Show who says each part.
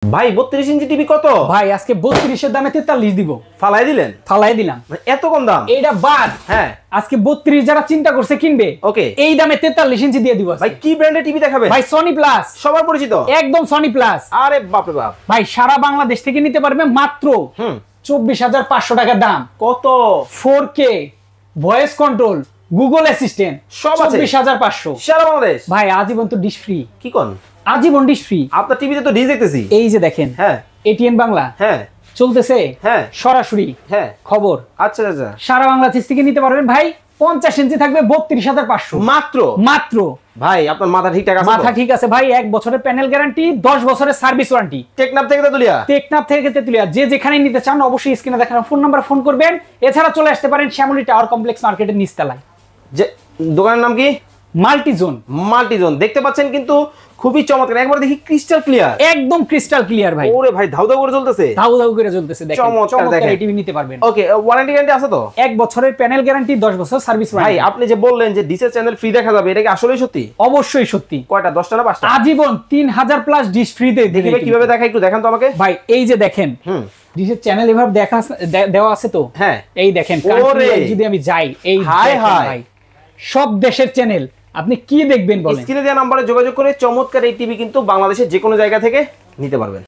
Speaker 1: ভাই 32 inch TV কত?
Speaker 2: ভাই আজকে 32 এর দামে 43 দিব।
Speaker 1: ফালাই দিলেন?
Speaker 2: ফালাই দিলাম।
Speaker 1: এত কম দাম?
Speaker 2: এইটা বাদ।
Speaker 1: হ্যাঁ
Speaker 2: আজকে 32 যারা চিন্তা করছে কিনবে,
Speaker 1: ওকে,
Speaker 2: এই দামে 43 ইঞ্চি দিয়ে দিব।
Speaker 1: ভাই কি ব্র্যান্ডের টিভি দেখাবে?
Speaker 2: ভাই সনি প্লাস,
Speaker 1: সবার পরিচিত,
Speaker 2: একদম সনি প্লাস।
Speaker 1: আরে বাপ রে বাপ।
Speaker 2: ভাই সারা বাংলাদেশ থেকে নিতে পারবে মাত্র 24,500 টাকা দাম।
Speaker 1: কত?
Speaker 2: 4K voice control, Google assistant
Speaker 1: সব আছে।
Speaker 2: 24,500
Speaker 1: সারা বাংলাদেশ।
Speaker 2: ভাই আজীবন তো ডিশ ফ্রি।
Speaker 1: কি কোন?
Speaker 2: আজীবন ডিশ ফ্রি।
Speaker 1: আপনার টিভিতে তো ডিশ দেখতেছি।
Speaker 2: এই যে দেখেন,
Speaker 1: হ্যাঁ
Speaker 2: এটিএন বাংলা
Speaker 1: হ্যাঁ
Speaker 2: চলতেছে,
Speaker 1: হ্যাঁ
Speaker 2: সরাসরি
Speaker 1: হ্যাঁ।
Speaker 2: খবর।
Speaker 1: আচ্ছা আচ্ছা,
Speaker 2: সারা বাংলাদেশ থেকে নিতে পারবেন ভাই। 50 ইঞ্চি থাকবে 32,500
Speaker 1: মাত্র।
Speaker 2: মাত্র।
Speaker 1: ভাই আপনার মাথা ঠিকঠাক আছে?
Speaker 2: মাথা ঠিক আছে ভাই। 1 বছরের প্যানেল গ্যারান্টি, 10 বছরের সার্ভিস ওয়ারেন্টি।
Speaker 1: টেকনাফ থেকে তেতুলিয়া?
Speaker 2: টেকনাফ থেকে তেতুলিয়া। যে যেখানে নিতে চান অবশ্যই স্ক্রিনে দেখানো ফোন নাম্বার ফোন করবেন। এছাড়া চলে আসতে পারেন শ্যামলী টাওয়ার কমপ্লেক্স মার্কেটের নিচতলায়।
Speaker 1: যে দোকানের নাম কি?
Speaker 2: মাল্টিজোন।
Speaker 1: মাল্টিজোন। দেখতে পাচ্ছেন কিন্তু খুবই চমৎকার, একবার দেখি ক্রিস্টাল ক্লিয়ার,
Speaker 2: একদম ক্রিস্টাল ক্লিয়ার ভাই।
Speaker 1: ওরে ভাই ধাউ ধাউ করে চলতেছে,
Speaker 2: ধাউ ধাউ করে চলতেছে। দেখেন
Speaker 1: চমৎকার, দেখেন
Speaker 2: টিভি নিতে পারবেন।
Speaker 1: ওকে, ওয়ারেন্টি গ্যারান্টি আছে তো?
Speaker 2: 1 বছরের প্যানেল গ্যারান্টি, 10 বছর সার্ভিস
Speaker 1: ভাই
Speaker 2: ওয়ারেন্টি।
Speaker 1: আপনি যে বললেন যে ডিসের চ্যানেল ফ্রি দেখা যাবে, এটা কি আসলেই সত্যি?
Speaker 2: অবশ্যই সত্যি।
Speaker 1: কয়টা, 10টা না 5টা?
Speaker 2: আজীবন 3000 প্লাস ডিশ ফ্রিতে
Speaker 1: দেখি ভাই কিভাবে দেখা, একটু দেখান তো আমাকে।
Speaker 2: ভাই এই যে দেখেন, ডিশের চ্যানেল এভাবে দেওয়া আছে তো।
Speaker 1: হ্যাঁ
Speaker 2: এই দেখেন,
Speaker 1: ওরে
Speaker 2: যদি আমি যাই, এই
Speaker 1: হাই
Speaker 2: দেখেন
Speaker 1: হাই,
Speaker 2: ভাই সব দেশের চ্যানেল। আপনি কি দেখবেন বলেন?
Speaker 1: স্ক্রিনে দেওয়া নম্বরে যোগাযোগ করে চমৎকার এই টিভি কিন্তু বাংলাদেশের যে কোনো জায়গা থেকে নিতে পারবেন।